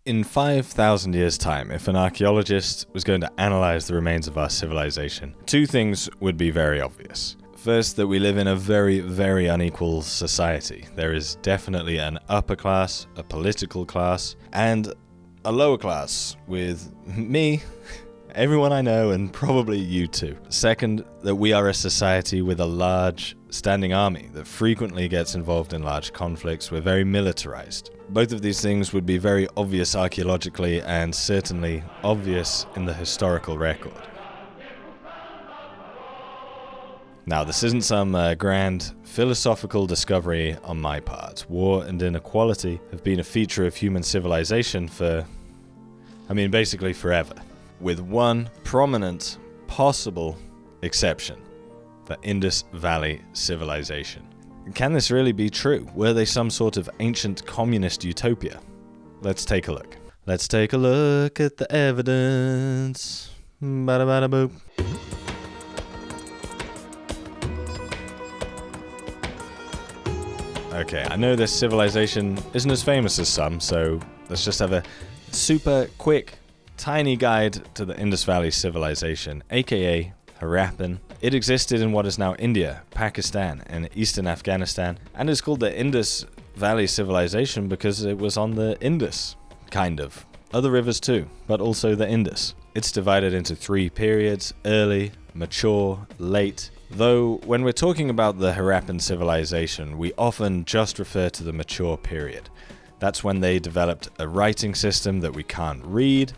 In 5,000 years' time, if an archaeologist was going to analyze the remains of our civilization, two things would be very obvious. First, that we live in a very, very unequal society. There is definitely an upper class, a political class, and a lower class, with me, everyone I know, and probably you too. Second, that we are a society with a large standing army that frequently gets involved in large conflicts. We're very militarized. Both of these things would be very obvious archaeologically and certainly obvious in the historical record. Now, this isn't some grand philosophical discovery on my part. War and inequality have been a feature of human civilization basically forever. With one prominent possible exception, the Indus Valley Civilization. Can this really be true? Were they some sort of ancient communist utopia? Let's take a look. Let's take a look at the evidence. Bada bada boop. Okay, I know this civilization isn't as famous as some, so let's just have a super quick, tiny guide to the Indus Valley Civilization, aka Harappan. It existed in what is now India, Pakistan, and eastern Afghanistan, and is called the Indus Valley Civilization because it was on the Indus, kind of. Other rivers too, but also the Indus. It's divided into three periods: early, mature, late. Though, when we're talking about the Harappan civilization, we often just refer to the mature period. That's when they developed a writing system that we can't read,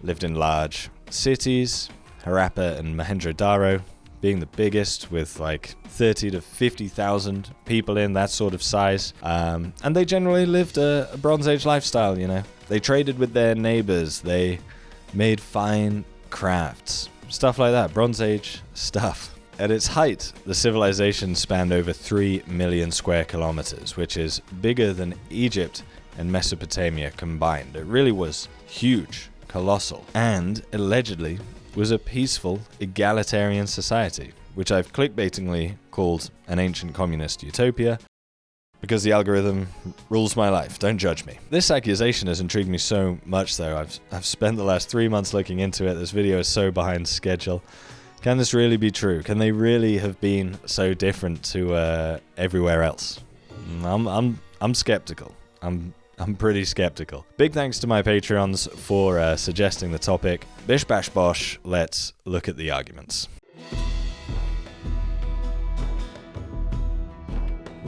lived in large cities, Harappa and Mohenjo-daro being the biggest, with like 30 to 50,000 people in that sort of size. And they generally lived a Bronze Age lifestyle, you know. They traded with their neighbors, they made fine crafts, stuff like that, Bronze Age stuff. At its height, the civilization spanned over 3 million square kilometers, which is bigger than Egypt and Mesopotamia combined. It really was huge, colossal, and allegedly was a peaceful, egalitarian society, which I've clickbaitingly called an ancient communist utopia, because the algorithm rules my life. Don't judge me. This accusation has intrigued me so much, though. I've spent the last 3 months looking into it. This video is so behind schedule. Can this really be true? Can they really have been so different to everywhere else? I'm skeptical. I'm pretty skeptical. Big thanks to my Patreons for suggesting the topic. Bish bash bosh, let's look at the arguments.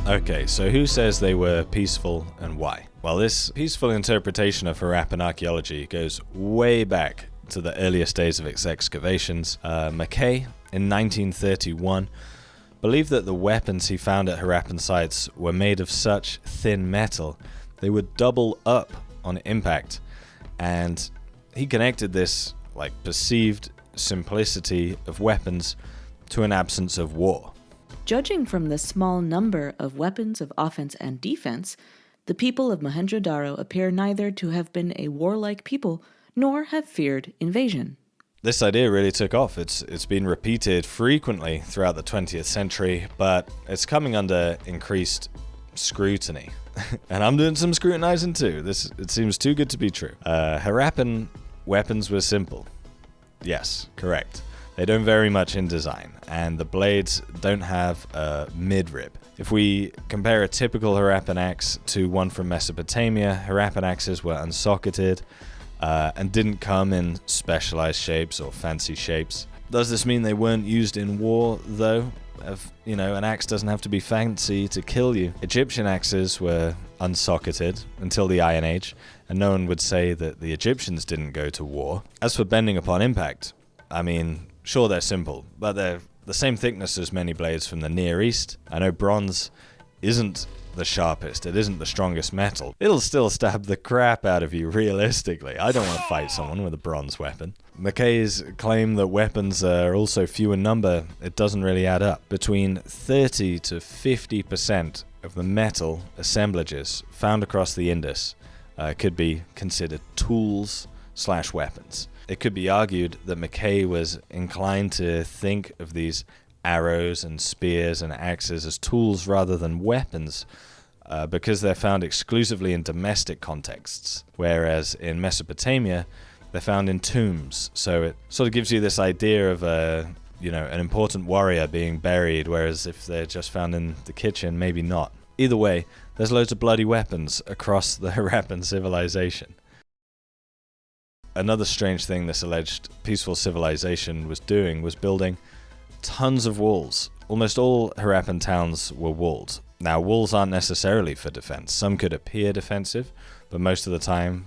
Okay, so who says they were peaceful and why? Well, this peaceful interpretation of Harappan archaeology goes way back to the earliest days of its excavations. Mackay, in 1931, believed that the weapons he found at Harappan sites were made of such thin metal they would double up on impact, and he connected this perceived simplicity of weapons to an absence of war. Judging from the small number of weapons of offense and defense, the people of Mohenjo-daro appear neither to have been a warlike people nor have feared invasion. This idea really took off. It's been repeated frequently throughout the 20th century, but it's coming under increased scrutiny. And I'm doing some scrutinizing too. It seems too good to be true. Harappan weapons were simple. Yes, correct. They don't vary much in design, and the blades don't have a midrib. If we compare a typical Harappan axe to one from Mesopotamia, Harappan axes were unsocketed and didn't come in specialized shapes or fancy shapes. Does this mean they weren't used in war, though? An axe doesn't have to be fancy to kill you. Egyptian axes were unsocketed until the Iron Age, and no one would say that the Egyptians didn't go to war. As for bending upon impact, sure, they're simple, but they're the same thickness as many blades from the Near East. I know bronze isn't the sharpest, it isn't the strongest metal. It'll still stab the crap out of you, realistically. I don't want to fight someone with a bronze weapon. Mackay's claim that weapons are also few in number, it doesn't really add up. Between 30 to 50% of the metal assemblages found across the Indus could be considered tools/weapons. It could be argued that Mackay was inclined to think of these arrows and spears and axes as tools rather than weapons, because they're found exclusively in domestic contexts, whereas in Mesopotamia, they're found in tombs. So it sort of gives you this idea of an important warrior being buried, whereas if they're just found in the kitchen, maybe not. Either way, there's loads of bloody weapons across the Harappan civilization. Another strange thing this alleged peaceful civilization was doing was building tons of walls. Almost all Harappan towns were walled. Now, walls aren't necessarily for defense. Some could appear defensive, but most of the time,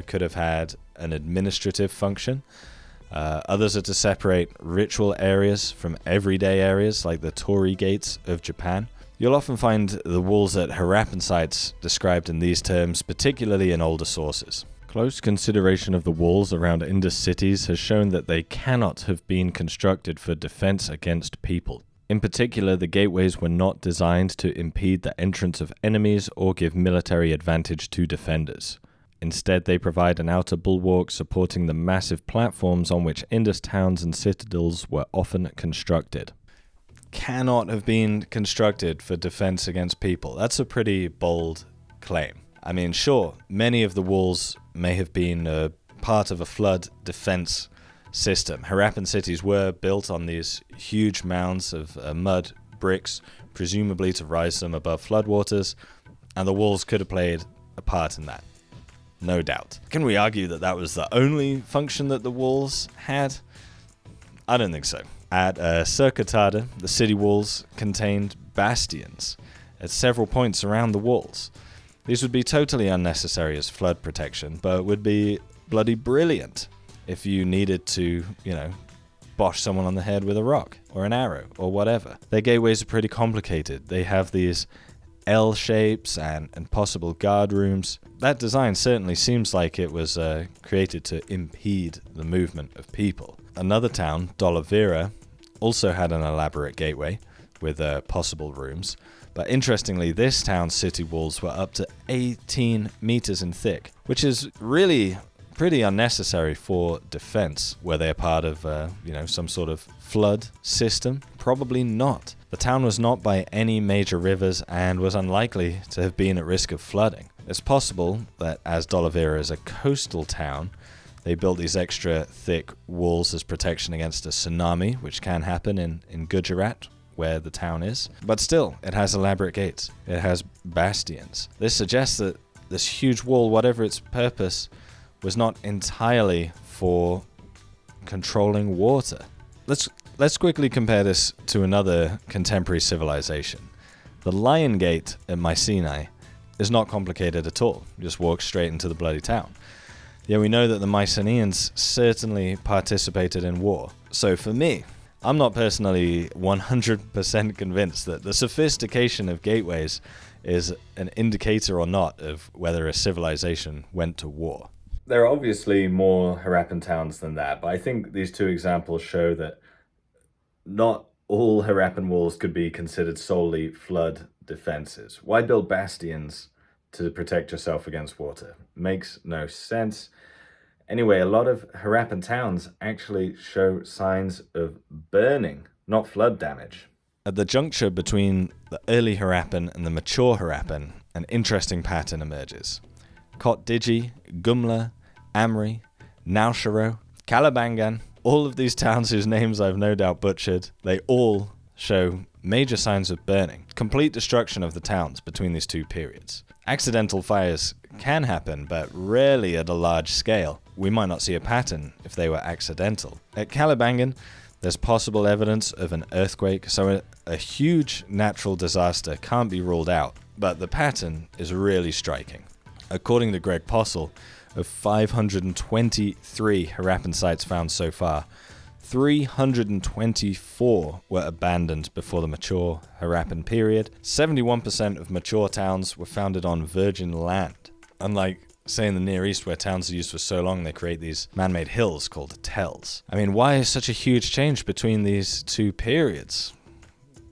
could have had an administrative function. Others are to separate ritual areas from everyday areas, like the Torii gates of Japan. You'll often find the walls at Harappan sites described in these terms, particularly in older sources. Close consideration of the walls around Indus cities has shown that they cannot have been constructed for defense against people. In particular, the gateways were not designed to impede the entrance of enemies or give military advantage to defenders. Instead, they provide an outer bulwark supporting the massive platforms on which Indus towns and citadels were often constructed. Cannot have been constructed for defense against people. That's a pretty bold claim. I mean, sure, many of the walls may have been part of a flood defense system. Harappan cities were built on these huge mounds of mud bricks, presumably to rise them above floodwaters, and the walls could have played a part in that. No doubt. Can we argue that that was the only function that the walls had? I don't think so. At Circuitada, the city walls contained bastions at several points around the walls. These would be totally unnecessary as flood protection, but would be bloody brilliant if you needed to, bosh someone on the head with a rock or an arrow or whatever. Their gateways are pretty complicated. They have these L shapes and possible guard rooms. That design certainly seems like it was created to impede the movement of people. Another town, Dolavira, also had an elaborate gateway with possible rooms. But interestingly, this town's city walls were up to 18 meters in thick, which is really pretty unnecessary for defense. Were they a part of, some sort of flood system? Probably not. The town was not by any major rivers and was unlikely to have been at risk of flooding. It's possible that as Dolavira is a coastal town, they built these extra thick walls as protection against a tsunami, which can happen in Gujarat, where the town is. But still, it has elaborate gates. It has bastions. This suggests that this huge wall, whatever its purpose, was not entirely for controlling water. Let's quickly compare this to another contemporary civilization. The Lion Gate at Mycenae is not complicated at all. You just walk straight into the bloody town. Yet we know that the Mycenaeans certainly participated in war. So for me, I'm not personally 100% convinced that the sophistication of gateways is an indicator or not of whether a civilization went to war. There are obviously more Harappan towns than that, but I think these two examples show that not all Harappan walls could be considered solely flood defenses. Why build bastions to protect yourself against water? Makes no sense. Anyway, a lot of Harappan towns actually show signs of burning, not flood damage. At the juncture between the early Harappan and the mature Harappan, an interesting pattern emerges. Kot Diji, Gumla, Amri, Nausharo, Kalabangan, all of these towns whose names I've no doubt butchered, they all show major signs of burning, complete destruction of the towns between these two periods. Accidental fires can happen, but rarely at a large scale. We might not see a pattern if they were accidental. At Kalabangan, there's possible evidence of an earthquake, so a huge natural disaster can't be ruled out, but the pattern is really striking. According to Greg Possehl, of 523 Harappan sites found so far, 324 were abandoned before the mature Harappan period. 71% of mature towns were founded on virgin land. Unlike, say, in the Near East, where towns are used for so long, they create these man-made hills called tells. I mean, why is such a huge change between these two periods?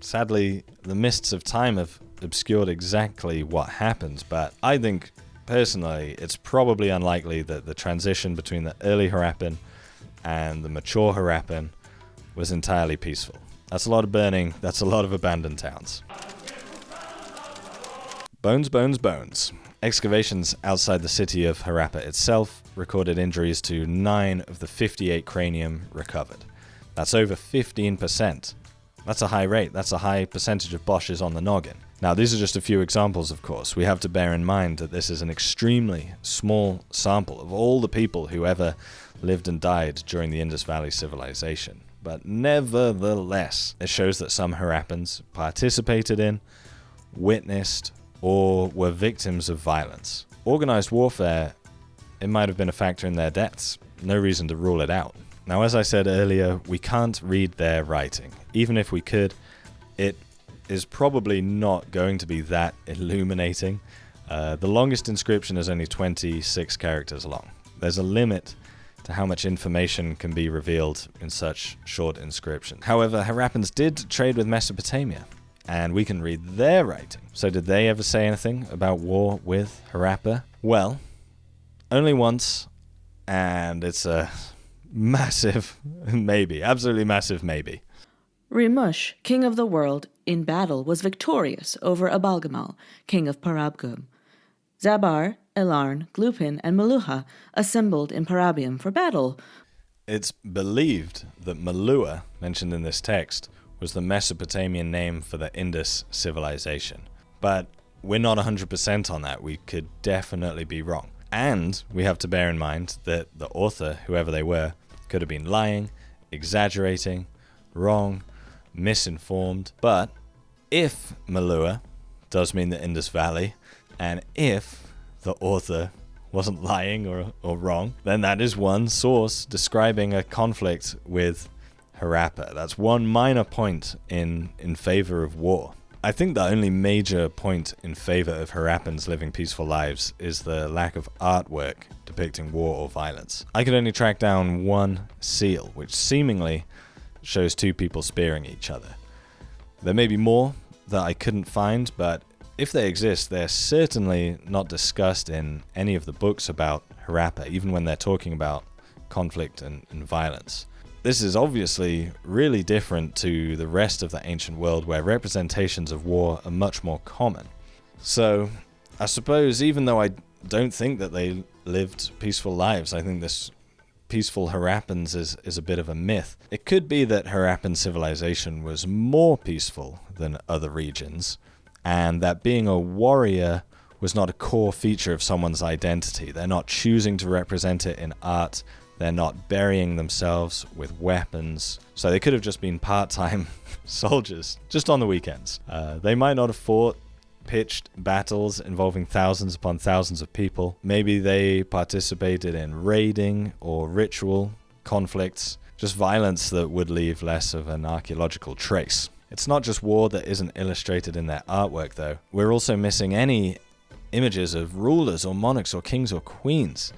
Sadly, the mists of time have obscured exactly what happens, but I think, personally, it's probably unlikely that the transition between the early Harappan and the mature Harappan was entirely peaceful. That's a lot of burning, that's a lot of abandoned towns. Bones, bones, bones. Excavations outside the city of Harappa itself recorded injuries to 9 of the 58 cranium recovered. That's over 15%. That's a high rate. That's a high percentage of Bosches on the noggin. Now, these are just a few examples, of course. We have to bear in mind that this is an extremely small sample of all the people who ever lived and died during the Indus Valley Civilization. But nevertheless, it shows that some Harappans participated in, witnessed, or were victims of violence. Organized warfare, it might have been a factor in their deaths. No reason to rule it out. Now, as I said earlier, we can't read their writing. Even if we could, it is probably not going to be that illuminating. The longest inscription is only 26 characters long. There's a limit to how much information can be revealed in such short inscription. However, Harappans did trade with Mesopotamia, and we can read their writing. So did they ever say anything about war with Harappa? Well, only once, and it's a massive maybe, absolutely massive maybe. Rimush, king of the world, in battle was victorious over Abalgamal, king of Parabgum. Zabar, Elarn, Glupin, and Meluha assembled in Parabium for battle. It's believed that Malua, mentioned in this text, was the Mesopotamian name for the Indus civilization. But we're not 100% on that. We could definitely be wrong. And we have to bear in mind that the author, whoever they were, could have been lying, exaggerating, wrong, misinformed. But if Malua does mean the Indus Valley, and if the author wasn't lying or wrong, then that is one source describing a conflict with Harappa. That's one minor point in favor of war. I think the only major point in favor of Harappans living peaceful lives is the lack of artwork depicting war or violence. I could only track down one seal, which seemingly shows two people spearing each other. There may be more that I couldn't find, but if they exist, they're certainly not discussed in any of the books about Harappa, even when they're talking about conflict and violence. This is obviously really different to the rest of the ancient world, where representations of war are much more common. So, I suppose even though I don't think that they lived peaceful lives, I think this peaceful Harappans is a bit of a myth. It could be that Harappan civilization was more peaceful than other regions, and that being a warrior was not a core feature of someone's identity. They're not choosing to represent it in art. They're not burying themselves with weapons. So they could have just been part-time soldiers, just on the weekends. They might not have fought pitched battles involving thousands upon thousands of people. Maybe they participated in raiding or ritual conflicts, just violence that would leave less of an archaeological trace. It's not just war that isn't illustrated in their artwork, though. We're also missing any images of rulers or monarchs or kings or queens.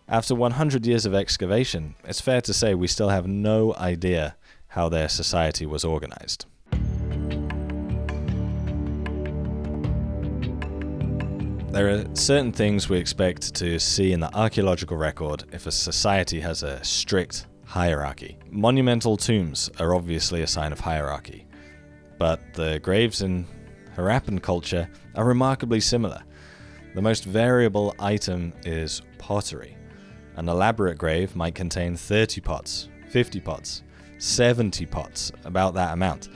After 100 years of excavation, it's fair to say we still have no idea how their society was organized. There are certain things we expect to see in the archaeological record if a society has a strict hierarchy. Monumental tombs are obviously a sign of hierarchy, but the graves in Harappan culture are remarkably similar. The most variable item is pottery. An elaborate grave might contain 30 pots, 50 pots, 70 pots, about that amount.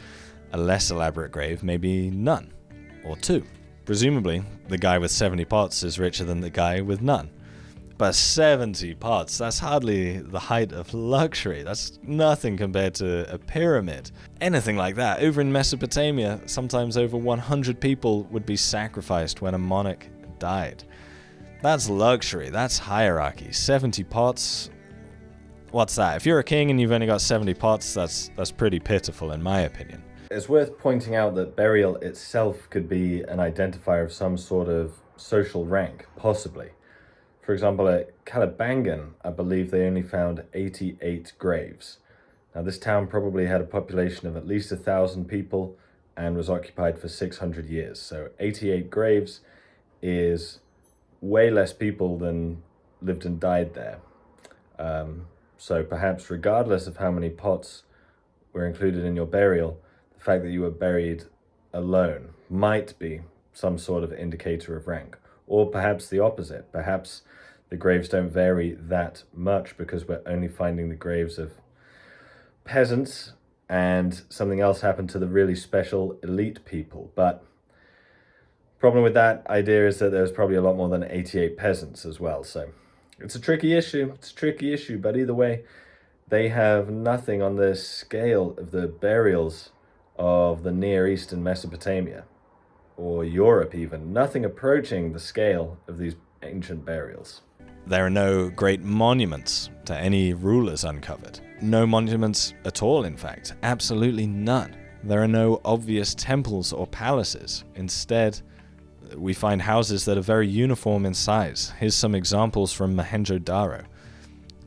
A less elaborate grave may be none, or 2. Presumably, the guy with 70 pots is richer than the guy with none. But 70 pots, that's hardly the height of luxury. That's nothing compared to a pyramid. Anything like that. Over in Mesopotamia, sometimes over 100 people would be sacrificed when a monarch died. That's luxury, that's hierarchy. 70 pots, what's that? If you're a king and you've only got 70 pots, that's pretty pitiful in my opinion. It's worth pointing out that burial itself could be an identifier of some sort of social rank, possibly. For example, at Calibangan, I believe they only found 88 graves. Now this town probably had a population of at least 1,000 people and was occupied for 600 years. So 88 graves is way less people than lived and died there. So perhaps regardless of how many pots were included in your burial, the fact that you were buried alone might be some sort of indicator of rank. Or perhaps the opposite. Perhaps the graves don't vary that much because we're only finding the graves of peasants and something else happened to the really special elite people. But problem with that idea is that there's probably a lot more than 88 peasants as well. So it's a tricky issue. But either way, they have nothing on the scale of the burials of the Near East and Mesopotamia, or Europe even. Nothing approaching the scale of these ancient burials. There are no great monuments to any rulers uncovered. No monuments at all, in fact. Absolutely none. There are no obvious temples or palaces. Instead, we find houses that are very uniform in size. Here's some examples from Mohenjo-Daro.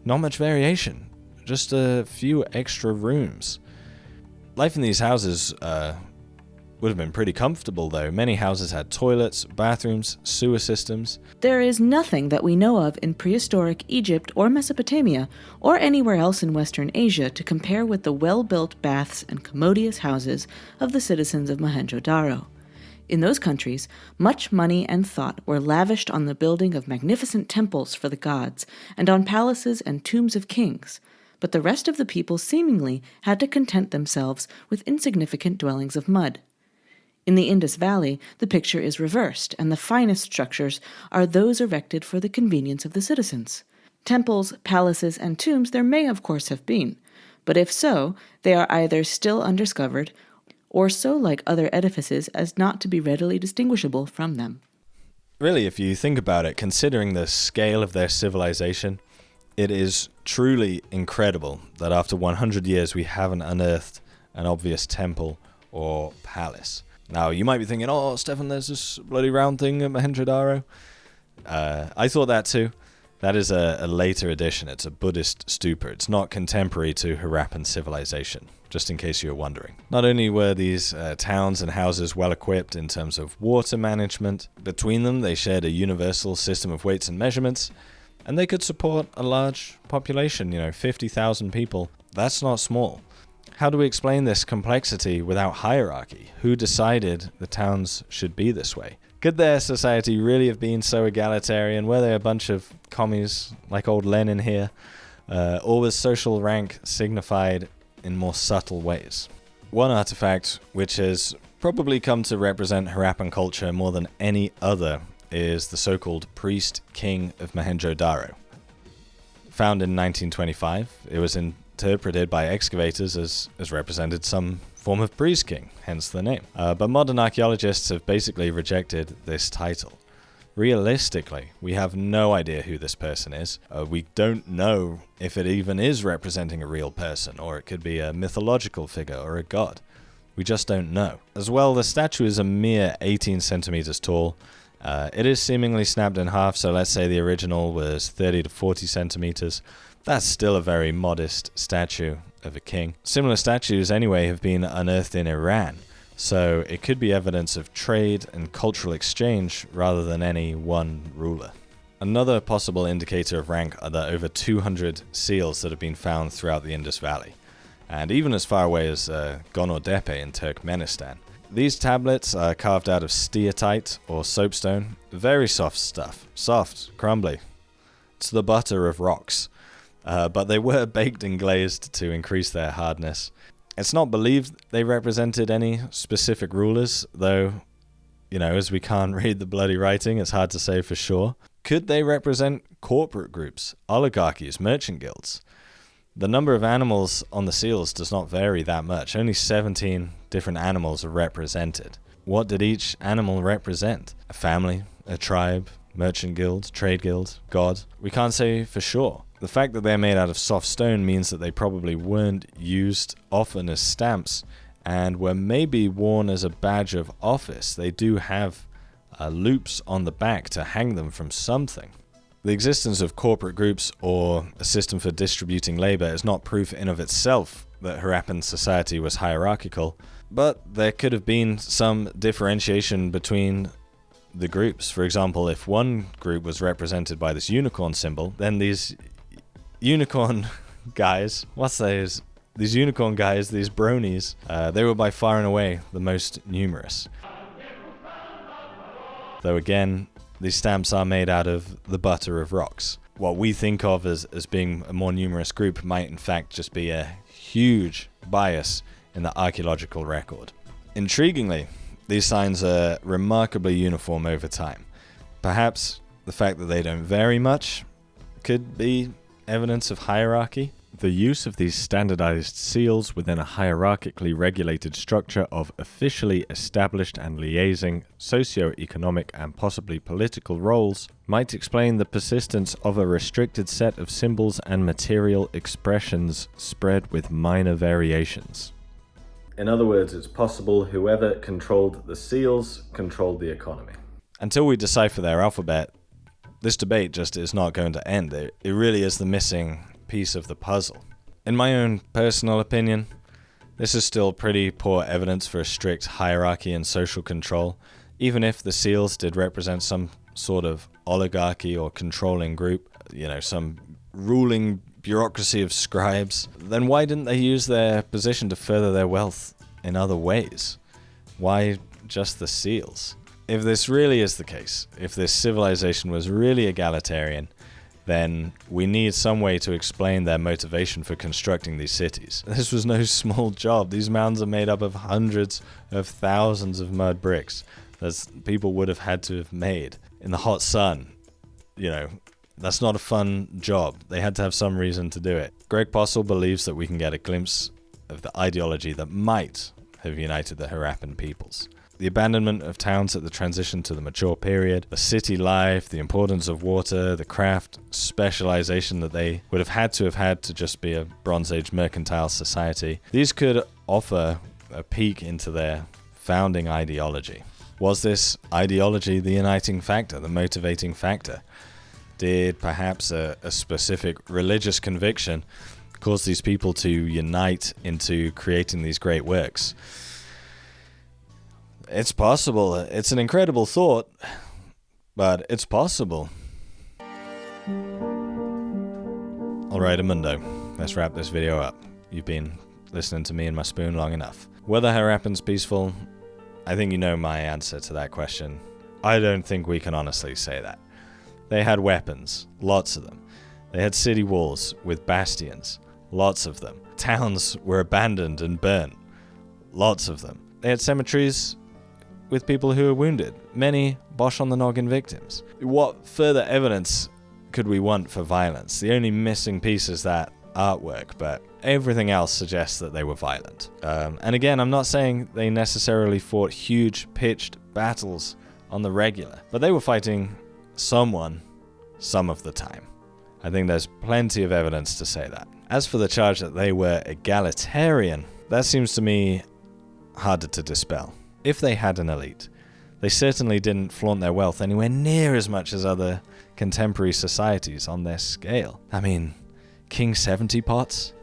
Not much variation. Just a few extra rooms. Life in these houses would have been pretty comfortable, though. Many houses had toilets, bathrooms, sewer systems. There is nothing that we know of in prehistoric Egypt or Mesopotamia, or anywhere else in Western Asia, to compare with the well-built baths and commodious houses of the citizens of Mohenjo-Daro. In those countries, much money and thought were lavished on the building of magnificent temples for the gods, and on palaces and tombs of kings. But the rest of the people seemingly had to content themselves with insignificant dwellings of mud. In the Indus Valley, the picture is reversed, and the finest structures are those erected for the convenience of the citizens. Temples, palaces, and tombs there may of course have been, but if so, they are either still undiscovered, or so like other edifices as not to be readily distinguishable from them. Really, if you think about it, considering the scale of their civilization, it is truly incredible that after 100 years we haven't unearthed an obvious temple or palace. Now, you might be thinking, oh, Stefan, there's this bloody round thing at Mohenjo-Daro. I thought that too. That is a later addition. It's a Buddhist stupa. It's not contemporary to Harappan civilization, just in case you were wondering. Not only were these towns and houses well equipped in terms of water management, between them they shared a universal system of weights and measurements, and they could support a large population, 50,000 people. That's not small. How do we explain this complexity without hierarchy? Who decided the towns should be this way? Could their society really have been so egalitarian? Were they a bunch of commies like old Lenin here? Or was social rank signified in more subtle ways? One artifact which has probably come to represent Harappan culture more than any other is the so-called priest king of Mohenjo-Daro. Found in 1925, it was interpreted by excavators as represented some form of priest king, hence the name. But modern archaeologists have basically rejected this title. Realistically, we have no idea who this person is. We don't know if it even is representing a real person, or it could be a mythological figure or a god. We just don't know. As well, the statue is a mere 18 centimeters tall. It is seemingly snapped in half, so let's say the original was 30 to 40 centimeters. That's still a very modest statue of a king. Similar statues, anyway, have been unearthed in Iran, so it could be evidence of trade and cultural exchange rather than any one ruler. Another possible indicator of rank are the over 200 seals that have been found throughout the Indus Valley, and even as far away as Gonor-Tepe in Turkmenistan. These tablets are carved out of steatite or soapstone, very soft stuff, soft, crumbly. It's the butter of rocks. But they were baked and glazed to increase their hardness. It's not believed they represented any specific rulers, though, as we can't read the bloody writing, it's hard to say for sure. Could they represent corporate groups, oligarchies, merchant guilds? The number of animals on the seals does not vary that much. Only 17 different animals are represented. What did each animal represent? A family, a tribe, merchant guild, trade guild, god? We can't say for sure. The fact that they're made out of soft stone means that they probably weren't used often as stamps and were maybe worn as a badge of office. They do have loops on the back to hang them from something. The existence of corporate groups or a system for distributing labor is not proof in of itself that Harappan society was hierarchical, but there could have been some differentiation between the groups. For example, if one group was represented by this unicorn symbol, then these unicorn guys, these unicorn guys, these bronies, they were by far and away the most numerous. though again, these stamps are made out of the butter of rocks. What we think of as being a more numerous group might in fact just be a huge bias in the archaeological record. Intriguingly, these signs are remarkably uniform over time. Perhaps the fact that they don't vary much could be evidence of hierarchy. The use of these standardized seals within a hierarchically regulated structure of officially established and liaising socio-economic and possibly political roles might explain the persistence of a restricted set of symbols and material expressions spread with minor variations. In other words, it's possible whoever controlled the seals controlled the economy. Until we decipher their alphabet, this debate just is not going to end. It really is the missing piece of the puzzle. In my own personal opinion, this is still pretty poor evidence for a strict hierarchy and social control. Even if the seals did represent some sort of oligarchy or controlling group, some ruling bureaucracy of scribes, then why didn't they use their position to further their wealth in other ways? Why just the seals? If this really is the case, if this civilization was really egalitarian, then we need some way to explain their motivation for constructing these cities. This was no small job. These mounds are made up of hundreds of thousands of mud bricks that people would have had to have made in the hot sun. That's not a fun job. They had to have some reason to do it. Greg Possehl believes that we can get a glimpse of the ideology that might have united the Harappan peoples. The abandonment of towns at the transition to the mature period, the city life, the importance of water, the craft, specialization that they would have had to just be a Bronze Age mercantile society. These could offer a peek into their founding ideology. Was this ideology the uniting factor, the motivating factor? Did perhaps a specific religious conviction cause these people to unite into creating these great works? It's possible. It's an incredible thought, but it's possible. Alright, Amundo, let's wrap this video up. You've been listening to me and my spoon long enough. Were the Harappans peaceful? I think you know my answer to that question. I don't think we can honestly say that. They had weapons, lots of them. They had city walls with bastions, lots of them. Towns were abandoned and burnt, lots of them. They had cemeteries with people who were wounded, many Bosch on the Noggin victims. What further evidence could we want for violence? The only missing piece is that artwork, but everything else suggests that they were violent. And again, I'm not saying they necessarily fought huge pitched battles on the regular, but they were fighting someone some of the time. I think there's plenty of evidence to say that. As for the charge that they were egalitarian, that seems to me harder to dispel. If they had an elite, they certainly didn't flaunt their wealth anywhere near as much as other contemporary societies on their scale. I mean, King 70 pots?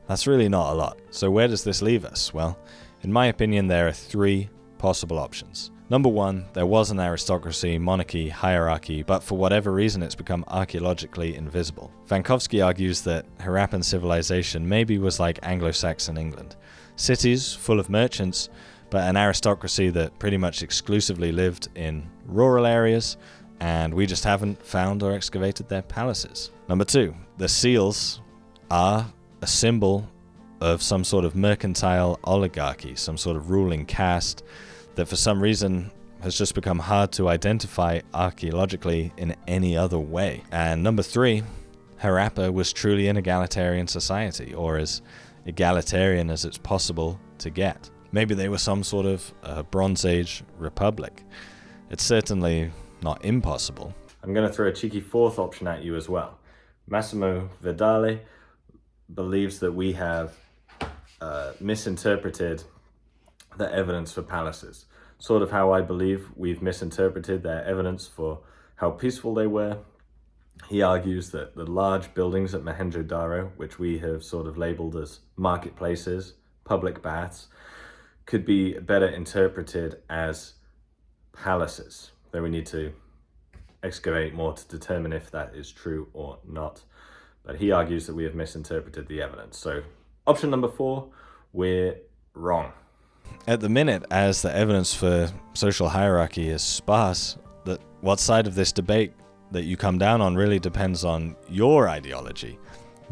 That's really not a lot. So where does this leave us? Well, in my opinion, there are three possible options. Number one, there was an aristocracy, monarchy, hierarchy, but for whatever reason it's become archaeologically invisible. Vankovsky argues that Harappan civilization maybe was like Anglo-Saxon England. Cities full of merchants, but an aristocracy that pretty much exclusively lived in rural areas, and we just haven't found or excavated their palaces. Number two, the seals are a symbol of some sort of mercantile oligarchy, some sort of ruling caste that for some reason has just become hard to identify archaeologically in any other way. And number three, Harappa was truly an egalitarian society, or as egalitarian as it's possible to get. Maybe they were some sort of Bronze Age republic. It's certainly not impossible. I'm going to throw a cheeky fourth option at you as well. Massimo Vidali believes that we have misinterpreted the evidence for palaces. Sort of how I believe we've misinterpreted their evidence for how peaceful they were. He argues that the large buildings at Mohenjo-Daro, which we have sort of labeled as marketplaces, public baths, could be better interpreted as palaces, though we need to excavate more to determine if that is true or not. But he argues that we have misinterpreted the evidence. So option number four, we're wrong. At the minute, as the evidence for social hierarchy is sparse, what side of this debate that you come down on really depends on your ideology.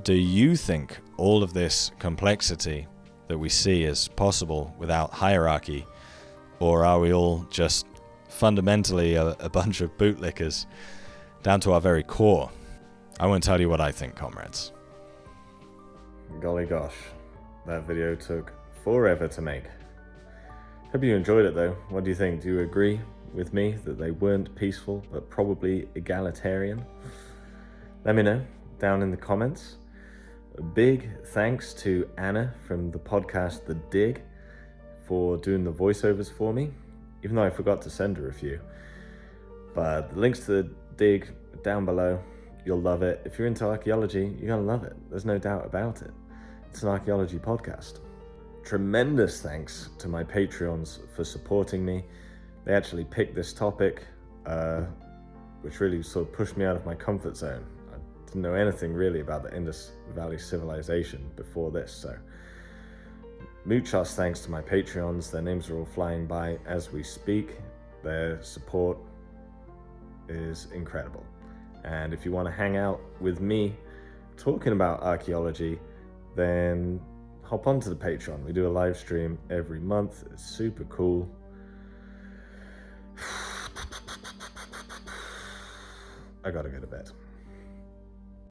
Do you think all of this complexity that we see is possible without hierarchy, or are we all just fundamentally a bunch of bootlickers down to our very core? I won't tell you what I think, comrades. Golly gosh, that video took forever to make. Hope you enjoyed it though. What do you think? Do you agree with me that they weren't peaceful, but probably egalitarian? Let me know down in the comments. A big thanks to Anna from the podcast The Dig for doing the voiceovers for me, even though I forgot to send her a few. But the links to The Dig are down below. You'll love it. If you're into archaeology, you're gonna love it. There's no doubt about it. It's an archaeology podcast. Tremendous thanks to my Patreons for supporting me. They actually picked this topic, which really sort of pushed me out of my comfort zone. I didn't know anything really about the Indus Valley Civilization before this, so muchas thanks to my Patreons. Their names are all flying by as we speak. Their support is incredible. And if you want to hang out with me talking about archaeology, then hop onto the Patreon. We do a live stream every month. It's super cool. I gotta go to bed.